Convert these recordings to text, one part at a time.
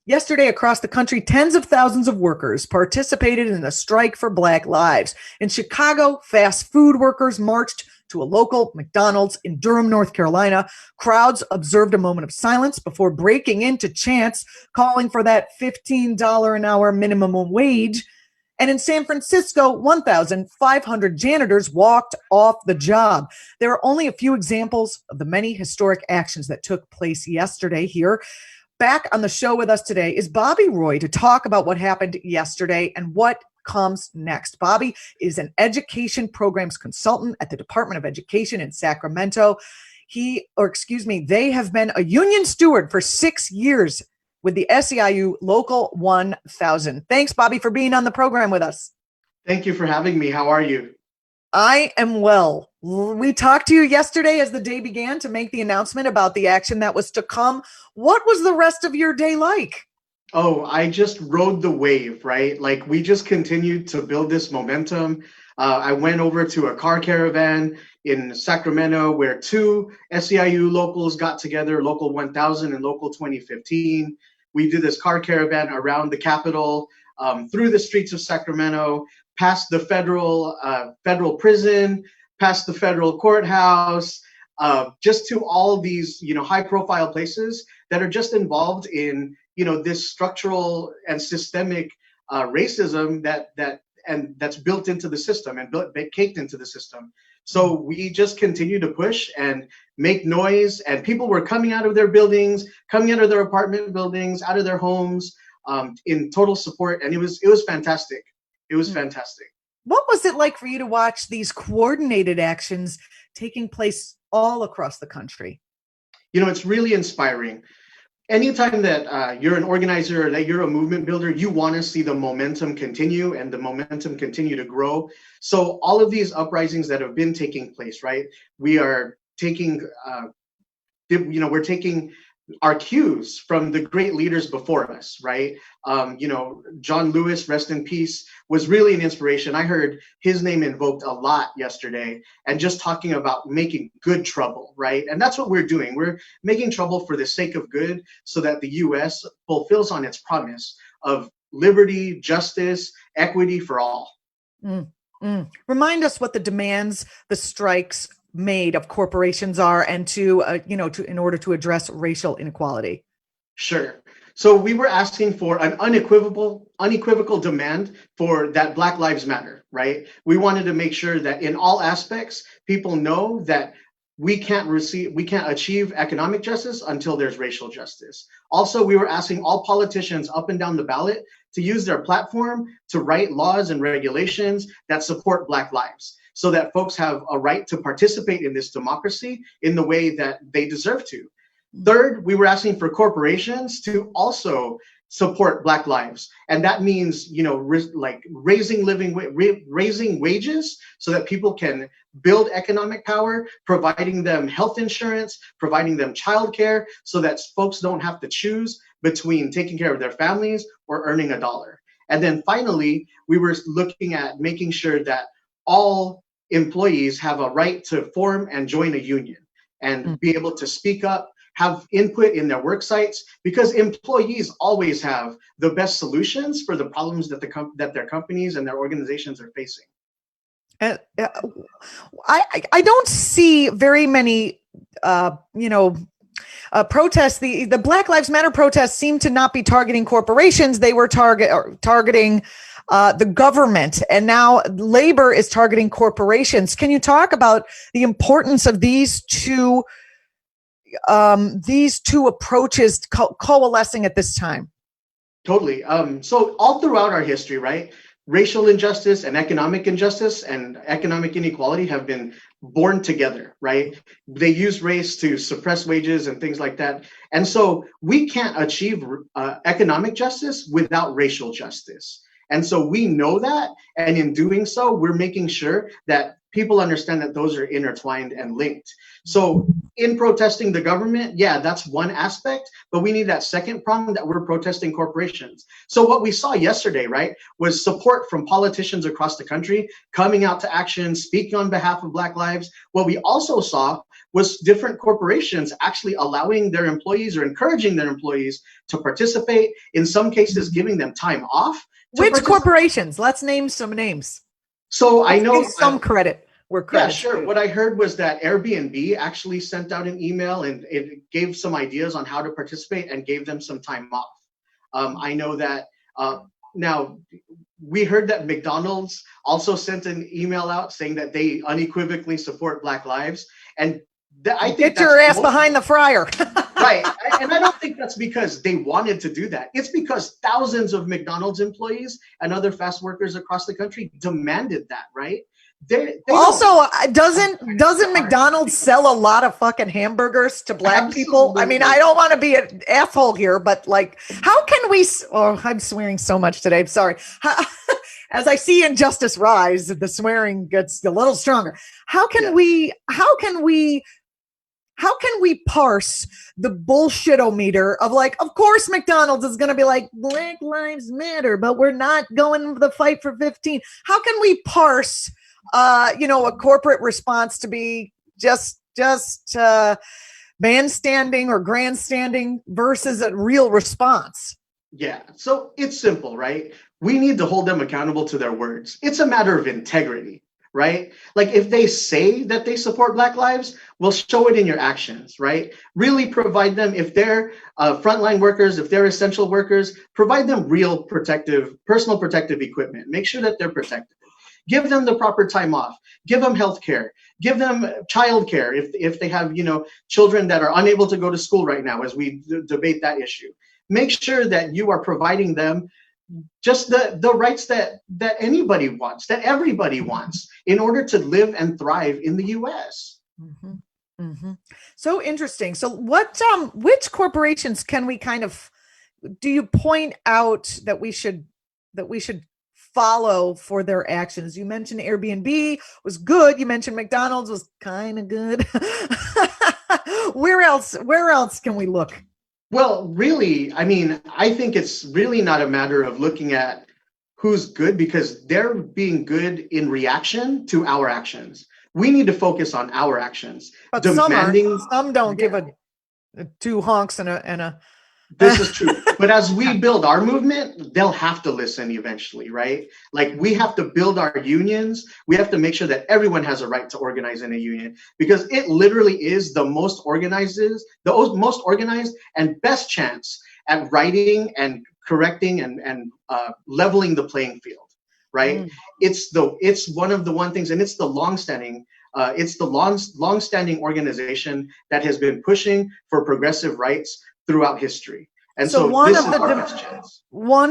Yesterday, across the country, tens of thousands of workers participated in a strike for Black lives. In Chicago, fast food workers marched to a local McDonald's in Durham, North Carolina. Crowds observed a moment of silence before breaking into chants calling for that $15 an hour minimum wage. And in San Francisco, 1,500 janitors walked off the job. There are only a few examples of the many historic actions that took place yesterday here. Back on the show with us today is Bobby Roy to talk about what happened yesterday and what comes next. Bobby is an education programs consultant at the Department of Education in Sacramento. They have been a union steward for 6 years with the SEIU Local 1000. Thanks, Bobby, for being on the program with us. Thank you for having me. How are you? I am well. We talked to you yesterday as the day began to make the announcement about the action that was to come. What was the rest of your day like? Oh, I just rode the wave, right? Like we just continued to build this momentum. I went over to a car caravan in Sacramento where two SEIU locals got together, Local 1000 and Local 2015. We did this car caravan around the Capitol, through the streets of Sacramento, past the federal prison, past the federal courthouse, just to all these, high-profile places that are just involved in, this structural and systemic racism that's built into the system and caked into the system. So we just continue to push and make noise, and people were coming out of their buildings, coming out of their apartment buildings, out of their homes, in total support, and it was fantastic. It was fantastic. What was it like for you to watch these coordinated actions taking place all across the country? It's really inspiring. Anytime that you're an organizer, that you're a movement builder, you want to see the momentum continue and the momentum continue to grow. So all of these uprisings that have been taking place, right? We are taking, we're taking our cues from the great leaders before us, right? John Lewis, rest in peace, was really an inspiration. I heard his name invoked a lot yesterday, and just talking about making good trouble, right? And that's what we're doing. We're making trouble for the sake of good so that the U.S. fulfills on its promise of liberty, justice, equity for all. Remind us what the demands, the strikes made of corporations are, and in order to address racial inequality. Sure. So we were asking for an unequivocal demand for that Black Lives Matter, right? We wanted to make sure that in all aspects, people know that we can't achieve economic justice until there's racial justice. Also, we were asking all politicians up and down the ballot to use their platform to write laws and regulations that support Black lives, so that folks have a right to participate in this democracy in the way that they deserve to. Third, we were asking for corporations to also support Black lives. And that means, raising wages so that people can build economic power, providing them health insurance, providing them childcare, so that folks don't have to choose between taking care of their families or earning a dollar. And then finally, we were looking at making sure that all employees have a right to form and join a union and be able to speak up, have input in their work sites, because employees always have the best solutions for the problems that their companies and their organizations are facing. I don't see very many, protests. The Black Lives Matter protests seem to not be targeting corporations. They were targeting the government, and now labor is targeting corporations. Can you talk about the importance of these two approaches coalescing at this time? Totally. So all throughout our history, right, racial injustice and economic inequality have been born together, right? They use race to suppress wages and things like that. And so we can't achieve economic justice without racial justice. And so we know that, and in doing so, we're making sure that people understand that those are intertwined and linked. So in protesting the government, yeah, that's one aspect, but we need that second prong that we're protesting corporations. So what we saw yesterday, right, was support from politicians across the country coming out to action, speaking on behalf of Black lives. What we also saw was different corporations actually allowing their employees or encouraging their employees to participate, in some cases giving them time off. Which corporations? Let's name some names. So I know give some credit where credit. Yeah, sure. What I heard was that Airbnb actually sent out an email and it gave some ideas on how to participate and gave them some time off. I know that now we heard that McDonald's also sent an email out saying that they unequivocally support Black lives. And I think get your ass behind the fryer. Right. And I don't think that's because they wanted to do that. It's because thousands of McDonald's employees and other fast workers across the country demanded that, right? They also, doesn't McDonald's sell a lot of fucking hamburgers to Black people? I mean, I don't want to be an asshole here, but like, how can we? Oh, I'm swearing so much today. I'm sorry. As I see injustice rise, the swearing gets a little stronger. How can we parse the bullshit-o-meter of like, of course McDonald's is going to be like, Black Lives Matter, but we're not going the fight for 15. How can we parse, a corporate response to be just bandstanding or grandstanding versus a real response? Yeah. So it's simple, right? We need to hold them accountable to their words. It's a matter of integrity. Right? Like if they say that they support Black lives, we'll show it in your actions, right? Really provide them, if they're frontline workers, if they're essential workers, provide them real personal protective equipment. Make sure that they're protected. Give them the proper time off. Give them health care. Give them child care if they have, children that are unable to go to school right now as we debate that issue. Make sure that you are providing them just the rights that anybody wants, that everybody wants, in order to live and thrive in the U.S. Mm-hmm. Mm-hmm. So interesting. So which corporations can we do you point out that we should follow for their actions? You mentioned Airbnb was good. You mentioned McDonald's was kind of good. Where else can we look? Well, really, I mean, I think it's really not a matter of looking at who's good, because they're being good in reaction to our actions. We need to focus on our actions. But some don't give a two honks and a. This is true. But as we build our movement, they'll have to listen eventually, right? Like we have to build our unions. We have to make sure that everyone has a right to organize in a union, because it literally is the most organized and best chance at writing and correcting and leveling the playing field, right? It's one of the things, and it's the longstanding organization that has been pushing for progressive rights throughout history. And so one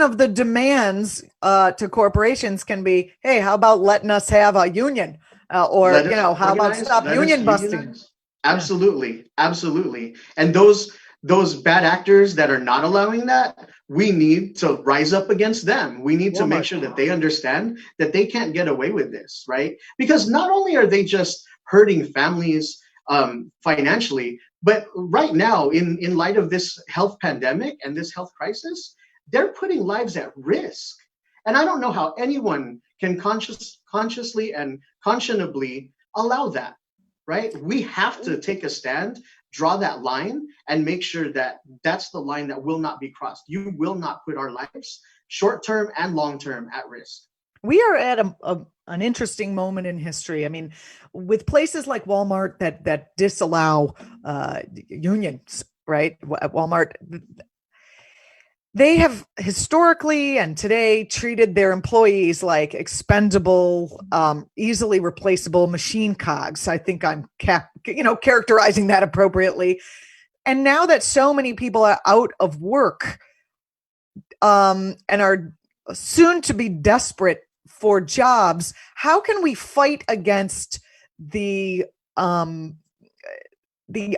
of the demands to corporations can be, hey, how about letting us have a union? How about stop union busting? Absolutely. Absolutely. And those bad actors that are not allowing that, we need to rise up against them. We need to make sure that they understand that they can't get away with this, right? Because not only are they just hurting families financially, but right now, in light of this health pandemic and this health crisis, they're putting lives at risk. And I don't know how anyone can consciously and conscionably allow that, right? We have to take a stand, draw that line, and make sure that that's the line that will not be crossed. You will not put our lives, short-term and long-term, at risk. We are at an interesting moment in history. I mean, with places like Walmart that disallow unions, right? At Walmart, they have historically and today treated their employees like expendable, easily replaceable machine cogs. I think I'm characterizing that appropriately. And now that so many people are out of work and are soon to be desperate for jobs, how can we fight against the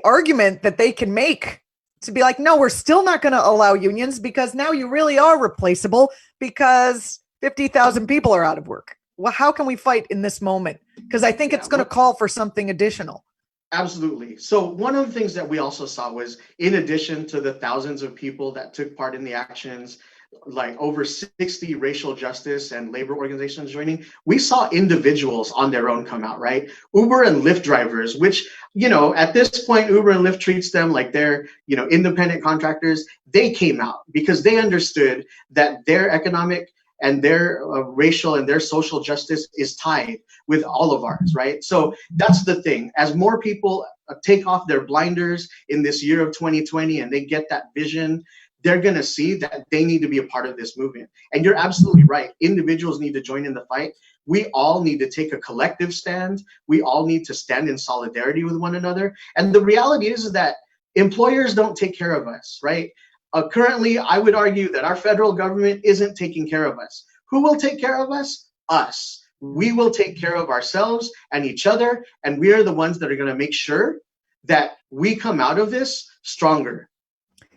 argument that they can make to be like, no, we're still not going to allow unions because now you really are replaceable because 50,000 people are out of work? Well, how can we fight in this moment? Because I think it's going to call for something additional. Absolutely. So one of the things that we also saw was, in addition to the thousands of people that took part in the actions, like over 60 racial justice and labor organizations joining, we saw individuals on their own come out, right? Uber and Lyft drivers, which, at this point, Uber and Lyft treats them like they're, independent contractors. They came out because they understood that their economic and their racial and their social justice is tied with all of ours, right? So that's the thing. As more people take off their blinders in this year of 2020 and they get that vision, they're going to see that they need to be a part of this movement. And you're absolutely right. Individuals need to join in the fight. We all need to take a collective stand. We all need to stand in solidarity with one another. And the reality is that employers don't take care of us, right? Currently, I would argue that our federal government isn't taking care of us. Who will take care of us? Us. We will take care of ourselves and each other. And we are the ones that are going to make sure that we come out of this stronger.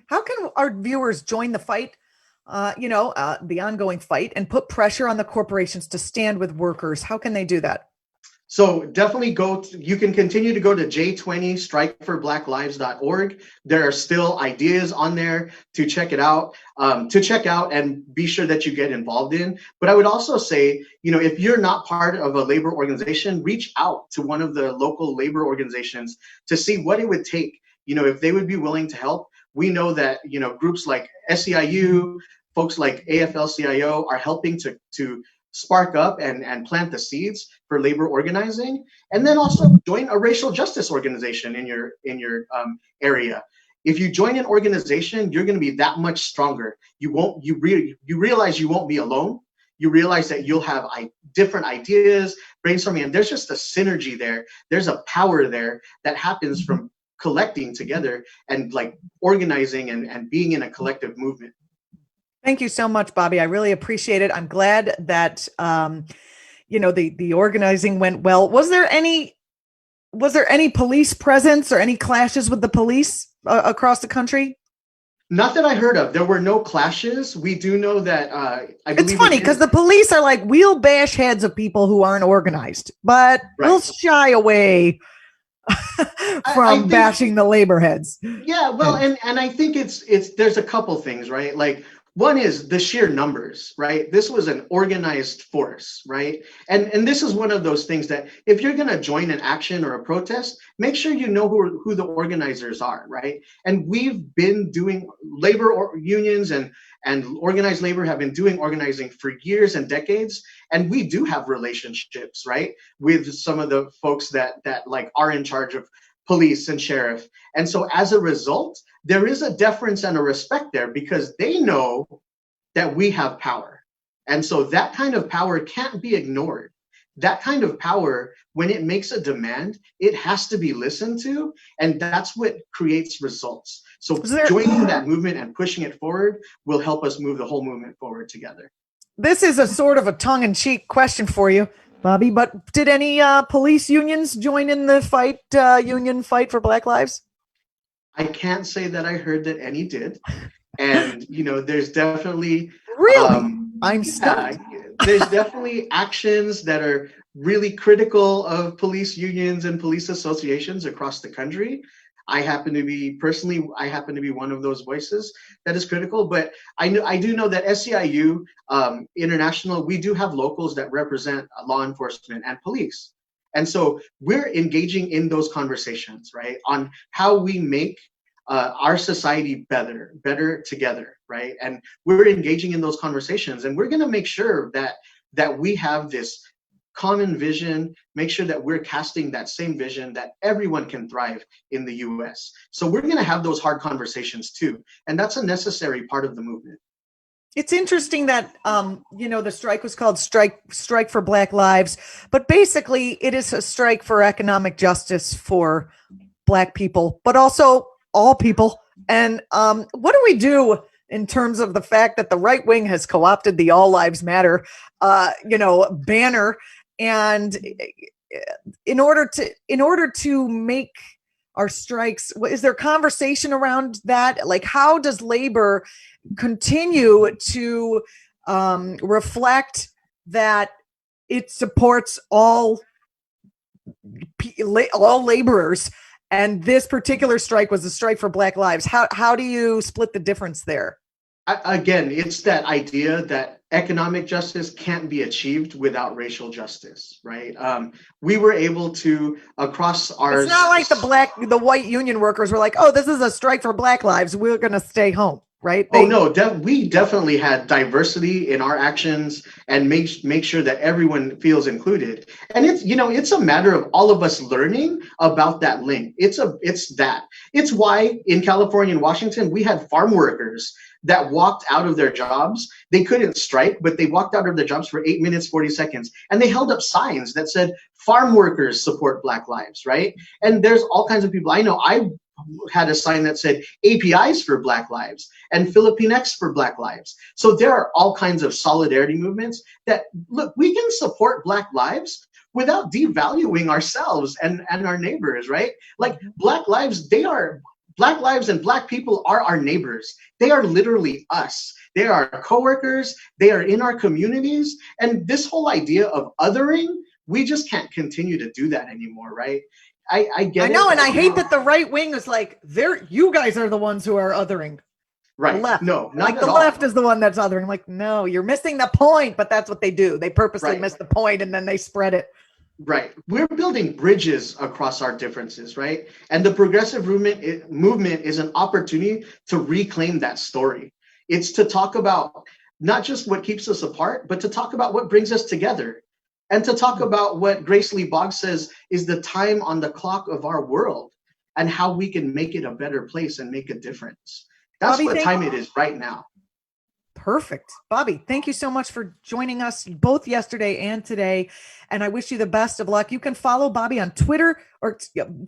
How can our viewers join the fight, the ongoing fight, and put pressure on the corporations to stand with workers? How can they do that? So definitely you can continue to go to j20strikeforblacklives.org. There are still ideas on there to check out and be sure that you get involved in. But I would also say, if you're not part of a labor organization, reach out to one of the local labor organizations to see what it would take, if they would be willing to help. We know that, groups like SEIU, folks like AFL-CIO are helping to spark up and plant the seeds for labor organizing. And then also join a racial justice organization in your area. If you join an organization, you're going to be that much stronger. You realize you won't be alone. You realize that you'll have different ideas, brainstorming, and there's just a synergy there. There's a power there that happens from collecting together and like organizing and being in a collective movement. Thank you so much, Bobby. I really appreciate it. I'm glad that the organizing went well. Was there any police presence or any clashes with the police across the country? Not that I heard of. There were no clashes. We do know that it's funny because the police are like, we'll bash heads of people who aren't organized, but we'll shy away from bashing the labor heads. Yeah, well, and I think it's there's a couple things, right? Like, one is the sheer numbers, right? This was an organized force, right? And this is one of those things that if you're going to join an action or a protest, make sure you know who the organizers are, right? And we've been doing unions and organized labor have been doing organizing for years and decades. And we do have relationships, right, with some of the folks that like are in charge of police and sheriff. And so as a result, there is a deference and a respect there because they know that we have power. And so that kind of power can't be ignored. That kind of power, when it makes a demand, it has to be listened to. And that's what creates results. So joining that movement and pushing it forward will help us move the whole movement forward together. This is a sort of a tongue-in-cheek question for you, Bobby, but did any police unions join in the fight for Black Lives? I can't say that I heard that any did. And, there's definitely... Really? I'm stunned. There's definitely actions that are really critical of police unions and police associations across the country. I happen to be one of those voices that is critical, but I do know that SEIU International, we do have locals that represent law enforcement and police. And so we're engaging in those conversations, right, on how we make our society better together, right? And we're engaging in those conversations, and we're going to make sure that we have this common vision, make sure that we're casting that same vision that everyone can thrive in the US. So we're going to have those hard conversations too. And that's a necessary part of the movement. It's interesting that, the strike was called Strike for Black Lives, but basically it is a strike for economic justice for Black people, but also all people. And what do we do in terms of the fact that the right wing has co-opted the All Lives Matter, banner? And in order to make our strikes, is there conversation around that? Like, how does labor continue to reflect that it supports all laborers? And this particular strike was a strike for Black Lives. How do you split the difference there? Again, it's that idea that economic justice can't be achieved without racial justice, right? We were able to, across our... It's not like the white union workers were like, oh, this is a strike for Black lives, we're going to stay home, right? We definitely had diversity in our actions and make sure that everyone feels included. And it's a matter of all of us learning about that link. It's why in California and Washington, we had farm workers that walked out of their jobs. They couldn't strike, but they walked out of their jobs for 8 minutes, 40 seconds. And they held up signs that said, farm workers support Black lives, right? And there's all kinds of people. I know I had a sign that said APIs for Black lives and Filipinx for Black lives. So there are all kinds of solidarity movements that, look, we can support Black lives without devaluing ourselves and our neighbors, right? Like Black lives and Black people are our neighbors. They are literally us. They are our coworkers. They are in our communities. And this whole idea of othering, we just can't continue to do that anymore, right? I get it. I know, and I hate that the right wing is like, you guys are the ones who are othering. Right. The left. No, not like at the all. left is the one that's othering. Like, no, you're missing the point, but that's what they do. They purposely miss the point and then they spread it. Right. We're building bridges across our differences, right? And the progressive movement is an opportunity to reclaim that story. It's to talk about not just what keeps us apart, but to talk about what brings us together. And to talk about what Grace Lee Boggs says is the time on the clock of our world and how we can make it a better place and make a difference. That's Bobby, what time it is right now. Perfect. Bobby, thank you so much for joining us both yesterday and today. And I wish you the best of luck. You can follow Bobby on Twitter or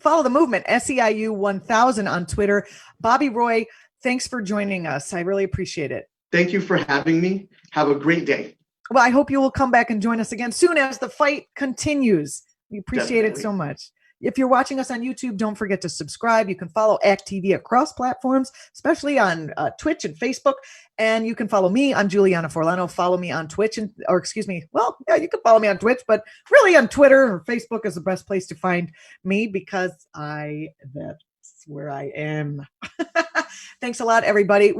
follow the movement, SEIU 1000 on Twitter. Bobby Roy, thanks for joining us. I really appreciate it. Thank you for having me. Have a great day. Well, I hope you will come back and join us again soon as the fight continues. We appreciate it so much. If you're watching us on YouTube, don't forget to subscribe. You can follow act.tv across platforms, especially on Twitch and Facebook. And you can follow me. I'm Julianna Forlano. Follow me on Twitch you can follow me on Twitch, but really on Twitter or Facebook is the best place to find me because that's where I am. Thanks a lot, everybody.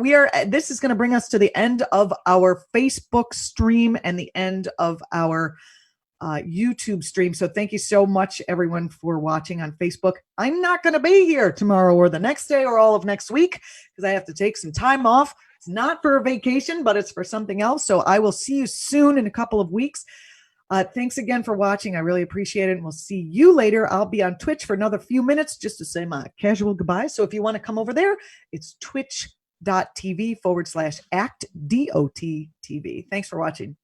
This is going to bring us to the end of our Facebook stream and the end of our YouTube stream. So thank you so much, everyone, for watching on Facebook. I'm not going to be here tomorrow or the next day or all of next week because I have to take some time off. It's not for a vacation, but it's for something else. So I will see you soon in a couple of weeks. Thanks again for watching. I really appreciate it. And we'll see you later. I'll be on Twitch for another few minutes just to say my casual goodbye. So if you want to come over there, it's twitch.tv/act.dot.tv. Thanks for watching.